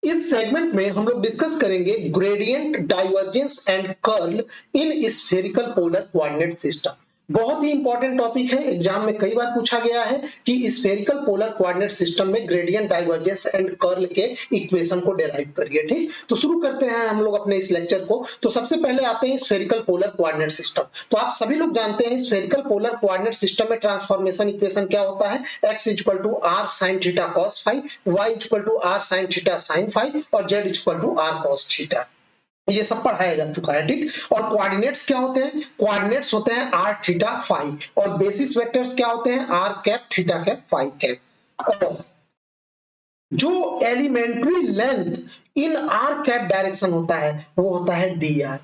इस सेगमेंट में हम लोग डिस्कस करेंगे gradient, divergence and curl in spherical polar coordinate system. बहुत ही इंपॉर्टेंट टॉपिक है, एग्जाम में कई बार पूछा गया है कि स्फेरिकल पोलर कोऑर्डिनेट सिस्टम में ग्रेडियंट, डाइवर्जेंस एंड कर्ल के इक्वेशन को डेराइव करिए। ठीक, तो शुरू करते हैं हम लोग अपने इस लेक्चर को। तो सबसे पहले आते हैं स्फेरिकल पोलर कोऑर्डिनेट सिस्टम। तो आप सभी लोग जानते हैं स्फेरिकल पोलर कोऑर्डिनेट सिस्टम में ट्रांसफॉर्मेशन इक्वेशन क्या होता है, x equal to r sin theta cos phi, y equal to r sin theta sin phi और z equal to r cos theta. ये सब पढ़ाया जा चुका है। ठीक, और कोऑर्डिनेट्स क्या होते हैं, कोऑर्डिनेट्स होते हैं r थीटा फाई और बेसिस वेक्टर्स क्या होते हैं r cap theta cap phi cap. और जो elementary length in r cap direction होता है वो होता है dr।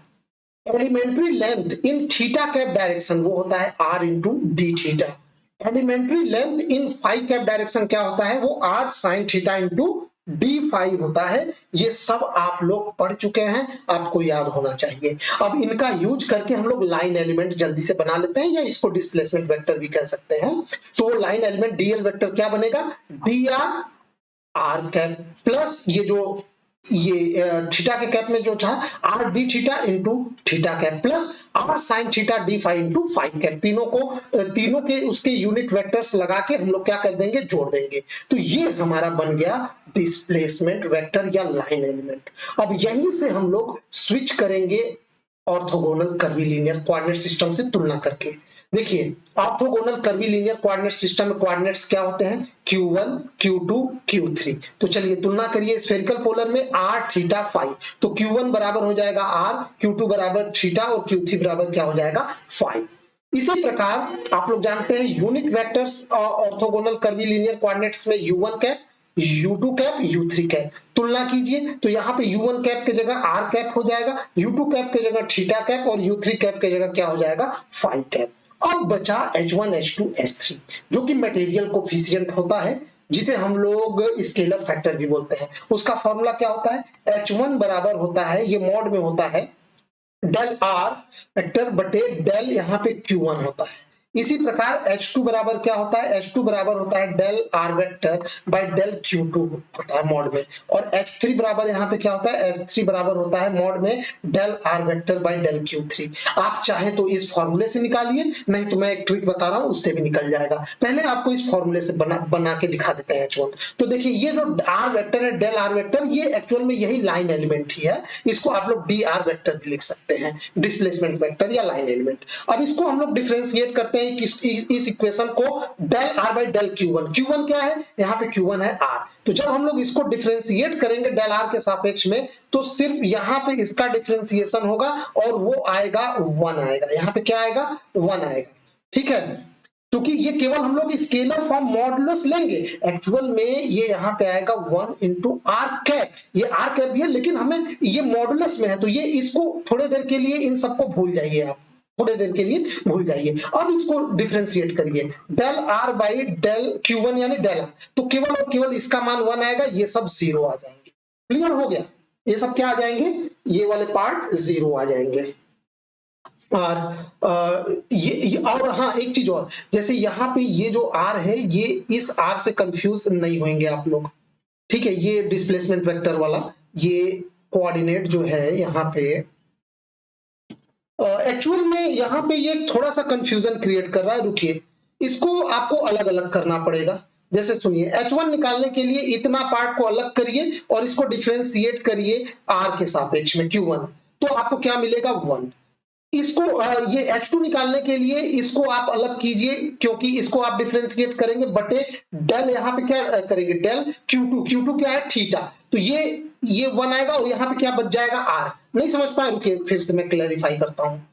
Elementary length in theta cap direction वो होता है r into D theta. Elementary length in phi cap direction क्या होता है, वो r sine theta into D phi होता है। ये सब आप लोग पढ़ चुके हैं, आपको याद होना चाहिए। अब इनका यूज करके हम लोग लाइन एलिमेंट जल्दी से बना लेते हैं, या इसको डिस्प्लेसमेंट वेक्टर भी कह सकते हैं। तो लाइन एलिमेंट डीएल वेक्टर क्या बनेगा, D R R cap plus ये थीटा के कैप में जो था R D theta into theta cap plus R sine theta D phi into phi cap. तीनों के उसके यूनिट वेक्टर्स लगा के हम लोग क्या कर देंगे, जोड़ देंगे। तो ये हमारा बन गया डिस्प्लेसमेंट वेक्टर या लाइन एलिमेंट। अब यहीं से हम लोग स्विच करेंगे ऑर्थोगोनल कर्वीलिनियर कोऑर्डिनेट सिस्टम से तुलना करके। देखिए, ऑर्थोगोनल कर्वीलिनियर कोऑर्डिनेट सिस्टम में कोऑर्डिनेट्स क्या होते हैं, q1, q2, q3। तो चलिए तुलना करिए स्फेरिकल पोलर में r थीटा फाई, तो q1 बराबर हो जाएगा r, q2 बराबर थीटा और q3 बराबर क्या हो जाएगा, फाई। इसी प्रकार आप लोग जानते हैं unit vectors orthogonal curvilinear coordinates में u1 cap, u2 cap, u3 cap. तुलना कीजिए तो यहाँ पे u1 कैप की जगह r कैप हो जाएगा, u2 कैप की जगह थीटा कैप और u3 कैप की जगह क्या हो जाएगा, फाई कैप। अब बचा H1, H2, H3 जो कि मटेरियल कोफिशिएंट होता है, जिसे हम लोग स्केलर फैक्टर भी बोलते हैं। उसका फॉर्मूला क्या होता है, H1 बराबर होता है, ये मॉड में होता है डेल आर वेक्टर बटे डेल यहाँ पे Q1 होता है। इसी प्रकार H2 बराबर क्या होता है, H2 बराबर होता है del R vector by del Q2 होता है मॉड में। और H3 बराबर यहाँ पे क्या होता है, H3 बराबर होता है मॉड में del R vector by del Q3। आप चाहे तो इस फॉर्मूले से निकालिए, नहीं तो मैं एक ट्रिक बता रहा हूँ उससे भी निकल जाएगा। पहले आपको इस फॉर्मूले से बना के दिखा देते हैं H1। तो देखिए ये जो आर वेक्टर है डेल आर वेक्टर, ये एक्चुअल में यही लाइन एलिमेंट ही है। इसको आप लोग डी आर वेक्टर भी लिख सकते हैं, डिस्प्लेसमेंट वेक्टर या लाइन एलिमेंट। अब इसको हम लोग डिफरेंशिएट करते हैं इस इक्वेशन को del R by del Q1। Q1 क्या है, यहाँ पे Q1 है R। तो जब हम लोग इसको डिफरेंशिएट करेंगे डेल आर के सापेक्ष में, तो सिर्फ यहाँ पे इसका डिफरेंशिएशन होगा और वो आएगा 1 आएगा। यहाँ पे क्या आएगा, 1 आएगा। ठीक है, क्योंकि ये केवल हम लोग स्केलर फॉर्म मॉडुलस लेंगे, एक्चुअल में ये यहाँ पे आएगा 1 इंटू आर कैप। ये आर कैप भी है लेकिन हमें ये मॉडुलस में है, तो ये इसको थोड़े देर के लिए इन सबको भूल जाइए, आप थोड़े देर के लिए भूल जाइए। अब इसको डिफरेंशिएट करिए del R by del Q1 यानी डेल आर, तो केवल और केवल इसका मान 1 आएगा, ये सब 0 आ जाएंगे। क्लियर हो गया, ये सब क्या आ जाएंगे, ये वाले पार्ट 0 आ जाएंगे। और ये और हाँ एक चीज और, जैसे यहाँ पे ये जो R है, ये इस R से कंफ्यूज नहीं होंगे आप लोग। ठीक है, ये डिस्प्लेसमेंट वेक्टर वाला ये कोऑर्डिनेट जो है यहाँ पे एक्चुअल में यहाँ पे ये थोड़ा सा कंफ्यूजन क्रिएट कर रहा है। रुकिए, इसको आपको अलग अलग करना पड़ेगा। जैसे सुनिए, H1 निकालने के लिए इतना पार्ट को अलग करिए और इसको डिफरेंशिएट करिए R के सापेक्ष में Q1, तो आपको क्या मिलेगा, 1। इसको ये H2 निकालने के लिए इसको आप अलग कीजिए, क्योंकि इसको आप डिफरेंशिएट करेंगे बटे डेल, यहाँ पे क्या करेंगे, डेल Q2 क्या है, थीटा। तो ये 1 आएगा और यहाँ पे क्या बच जाएगा, R। नहीं समझ पाए, रुकिए फिर से मैं क्लैरिफाई करता हूँ।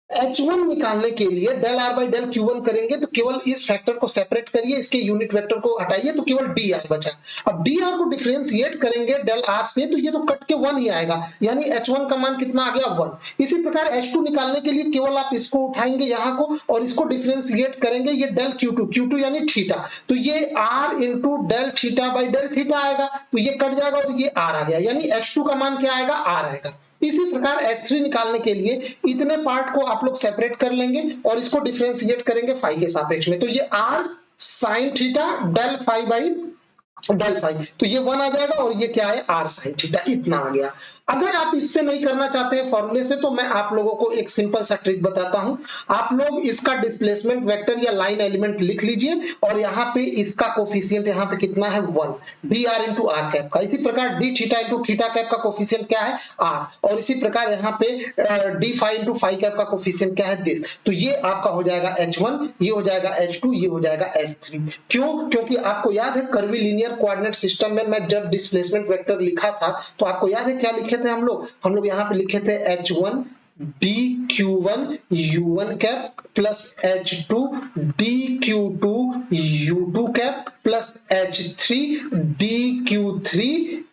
H1 निकालने के लिए del R by del Q1 करेंगे, तो केवल इस फैक्टर को सेपरेट करिए, इसके यूनिट वेक्टर को हटाइए, तो केवल डी आर बचा। अब डी आर को डिफरेंशिएट करेंगे डेल आर से, तो ये तो कट के 1 ही आएगा, यानी H1 का मान कितना आ गया, 1। इसी प्रकार H2 निकालने के लिए केवल आप इसको उठाएंगे यहाँ को और इसको डिफरेंशिएट करेंगे, ये डेल Q2 यानी थीटा, तो ये R into del theta by del theta आएगा, तो ये कट जाएगा और ये R आ गया, यानी H2 का मान क्या आएगा, R आएगा। इसी प्रकार H3 निकालने के लिए इतने पार्ट को आप लोग सेपरेट कर लेंगे और इसको डिफरेंशिएट करेंगे फाई के सापेक्ष में, तो ये R sin theta del phi by del phi, तो ये 1 आ जाएगा और ये क्या है r sin थीटा, इतना आ गया। अगर आप इससे नहीं करना चाहते हैं फॉर्मूले से, तो मैं आप लोगों को एक सिंपल सा ट्रिक बताता हूं। आप लोग इसका डिस्प्लेसमेंट वेक्टर या लाइन एलिमेंट लिख लीजिए और यहाँ पे इसका कोफिशिएंट यहाँ पे कितना है 1, dr इंटू आर कैप का। इसी प्रकार d theta into theta cap का कोफिशिएंट क्या है r, और इसी प्रकार यहाँ पे d phi into phi cap का कोफिशिएंट क्या है दिस। तो ये आपका हो जाएगा h1, ये हो जाएगा h2, ये हो जाएगा h3। क्यों? क्योंकि आपको याद है कर्वी लीनियर कोऑर्डिनेट सिस्टम में मैं जब डिस्प्लेसमेंट वेक्टर लिखा था तो आपको याद है क्या लिखे थे हम लोग यहाँ पे लिखे थे h1 dq1 u1 cap plus h2 dq2 u2 cap plus h3 dq3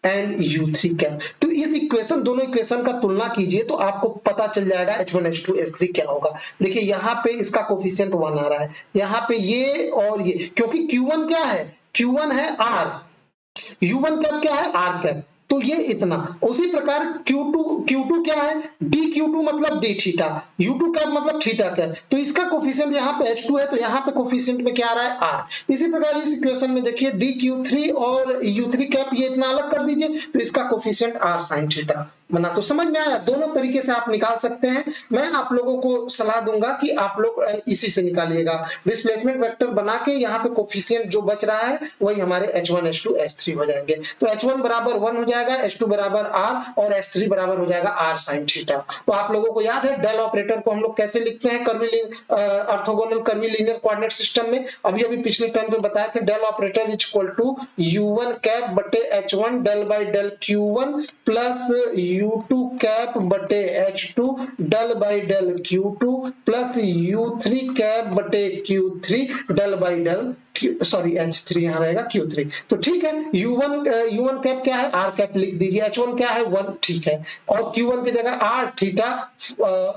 and u3 cap. तो इस इक्वेशन, दोनों इक्वेशन का तुलना कीजिए तो आपको पता चल जाएगा h1 h2 h3 क्या होगा। देखिए यहाँ पे इसका कोफिशिएंट 1 आ रहा है, यहाँ पे ये और ये, क्योंकि q1 क्या है, q1 है r, u1 कैप क्या है r कैप, तो ये इतना। उसी प्रकार Q2 क्या है, dQ2 मतलब d थीटा, U2 कैप मतलब थीटा कैप, तो इसका कोफिशिएंट यहाँ पे H2 है तो यहाँ पे कोफिशिएंट में क्या आ रहा है R। इसी प्रकार इस इक्वेशन में देखिए dQ3 और U3 कैप ये इतना अलग कर दीजिए तो इसका कोफिशिएंट R sin थीटा बना। तो समझ में आया, दोनों तरीके से आप निकाल सकते हैं। मैं आप लोगों को सलाह दूंगा कि आप लोग इसी से निकालिएगा, डिस्प्लेसमेंट वेक्टर बना के यहाँ पे कोफिशिएंट जो बच रहा है वही हमारे h1 h2 h3 हो जाएंगे। तो h1 बराबर 1 हो जाएगा, h2 बराबर r और h3 बराबर हो जाएगा r sin थीटा। तो आप लोगों को याद है डेल ऑपरेटर को हम लोग कैसे लिखते हैं orthogonal curvilinear coordinate system में, अभी पिछले टर्म पे बताए थे, del operator is equal to u1 cap बटे h1 del by del q1 plus u2 cap बटे h2 del by del q2 plus u3 cap बटे q3 del by del h3 यहाँ रहेगा q3। तो ठीक है, u1 कैप क्या है r कैप लिख दीजिए, h1 क्या है 1, ठीक है, और q1 की जगह r थीटा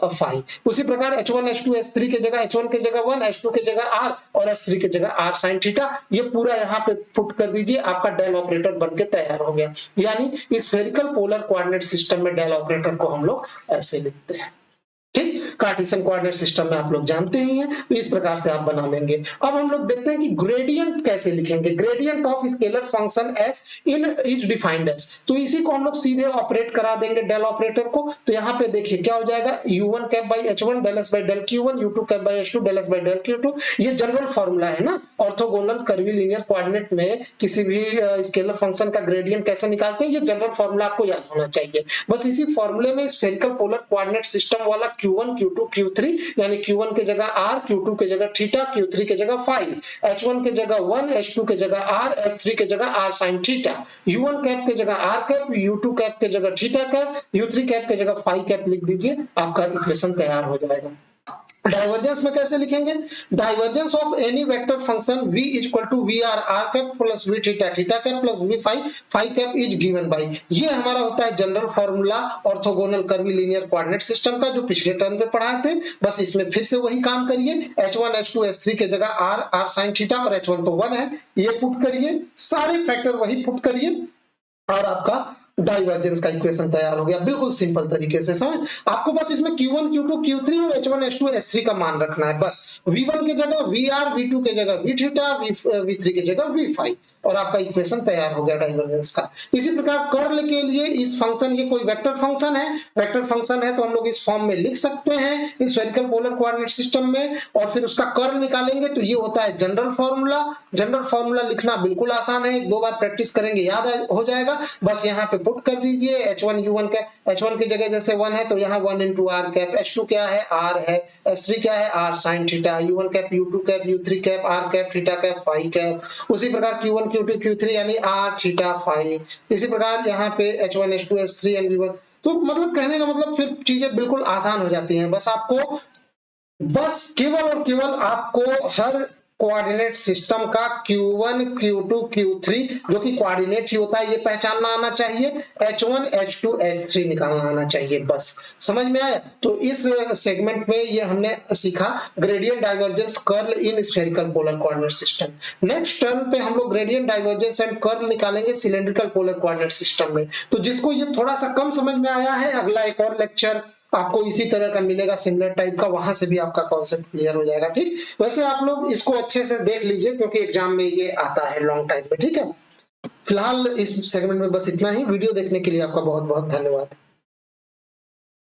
फाई। उसी प्रकार h1 h2 h3 की जगह h1 की जगह 1, h2 की जगह r और h3 की जगह r sin थीटा। ये पूरा यहाँ पे पुट कर दीजिए, आपका डेल ऑपरेटर बनके तैयार हो गया। यानी इस स्फेरिकल पोलर कोऑर्डिनेट सिस्टम में डेल ऑपरेटर को हम लोग ऐसे लिखते हैं। ठीक, कार्टेशियन कोऑर्डिनेट सिस्टम में आप लोग जानते ही हैं, तो इस प्रकार से आप बना लेंगे। अब हम लोग देखते हैं कि ग्रेडियंट कैसे लिखेंगे। Gradient of scalar function s in is defined as, तो इसी को हम लोग सीधे ऑपरेट करा देंगे डेल ऑपरेटर को। तो यहाँ पे देखिए क्या हो जाएगा, u1 cap by h1 del s by del q1, u2 cap by h2 del s by del q2। ये जनरल फॉर्मूला है ना, ऑर्थोगोनल कर्वी लीनियर कोऑर्डिनेट में किसी भी स्केलर फंक्शन का ग्रेडियंट कैसे निकालते हैं, ये जनरल फॉर्मूला आपको याद होना चाहिए। बस इसी फॉर्मूले में स्फेरिकल पोलर कोऑर्डिनेट सिस्टम वाला q1 q2 q3, यानी q1 की जगह r, q2 की जगह थीटा, q3 की जगह फाई, h1 की जगह 1, h2 की जगह r, h3 की जगह r sin theta, u1 cap की जगह r कैप, u2 कैप की जगह थीटा कैप, u3 कैप की जगह फाई कैप लिख दीजिए, आपका इक्वेशन तैयार हो जाएगा। डाइवर्जेंस में कैसे लिखेंगे, divergence of any vector function v equal to V R R cap plus V theta theta cap plus V phi phi cap is given by, ये हमारा होता है general formula orthogonal curvilinear coordinate system का, जो पिछले term में पढ़ाए थे। बस इसमें फिर से वही काम करिए, h1 h2 h3 की जगह r sin थीटा और h1 तो 1 है, ये पुट करिए, सारे फैक्टर वही पुट करिए और आपका डाइवर्जेंस का इक्वेशन तैयार हो गया। बिल्कुल सिंपल तरीके से समझ, आपको बस इसमें q1 q2 q3 और h1 h2 h3 का मान रखना है। बस v1 की जगह vr, v2 की जगह v थीटा, v3 की जगह v फाई, और आपका इक्वेशन तैयार हो गया डाइवर्जेंस का। इसी प्रकार कर्ल के लिए इस फंक्शन, ये कोई वेक्टर फंक्शन है, वेक्टर फंक्शन है तो हम लोग इस फॉर्म में लिख सकते हैं इस स्फेरिकल पोलर कोऑर्डिनेट सिस्टम में, और फिर उसका कर्ल निकालेंगे तो ये होता है जनरल फॉर्मूला। जनरल फॉर्मूला लिखना बिल्कुल आसान है, एक दो बार प्रैक्टिस करेंगे याद हो जाएगा। बस यहाँ पे पुट कर दीजिए h1 u1 कैप, h1 की जगह जैसे 1 है तो यहाँ 1 into r कैप, h2 क्या है r है, h3 क्या है r sin theta, u1 cap u2 cap u3 cap r cap theta cap phi cap. उसी प्रकार q1 q2 q3 यानी r थीटा फाई। इसी प्रकार यहाँ पे h1 h2 h3 and v1। तो मतलब कहने का मतलब फिर चीजें बिल्कुल आसान हो जाती हैं। बस केवल और केवल आपको हर कोऑर्डिनेट सिस्टम का q1 q2 q3 जो कि कोऑर्डिनेट ही होता है ये पहचानना आना चाहिए, h1 h2 h3 निकालना आना चाहिए। बस समझ में आया। तो इस सेगमेंट में ये हमने सीखा gradient divergence curl in spherical polar coordinate system. Next term पे हम लोग ग्रेडियंट डाइवर्जेंस एंड कर्ल निकालेंगे सिलेंड्रिकल पोलर कोऑर्डिनेट सिस्टम में। तो जिसको ये थोड़ा सा कम समझ में आया है, अगला एक और लेक्चर आपको इसी तरह का मिलेगा सिमिलर टाइप का, वहां से भी आपका कॉन्सेप्ट क्लियर हो जाएगा। ठीक, वैसे आप लोग इसको अच्छे से देख लीजिए क्योंकि एग्जाम में ये आता है लॉन्ग टाइम में। ठीक है, फिलहाल इस सेगमेंट में बस इतना ही। वीडियो देखने के लिए आपका बहुत बहुत धन्यवाद।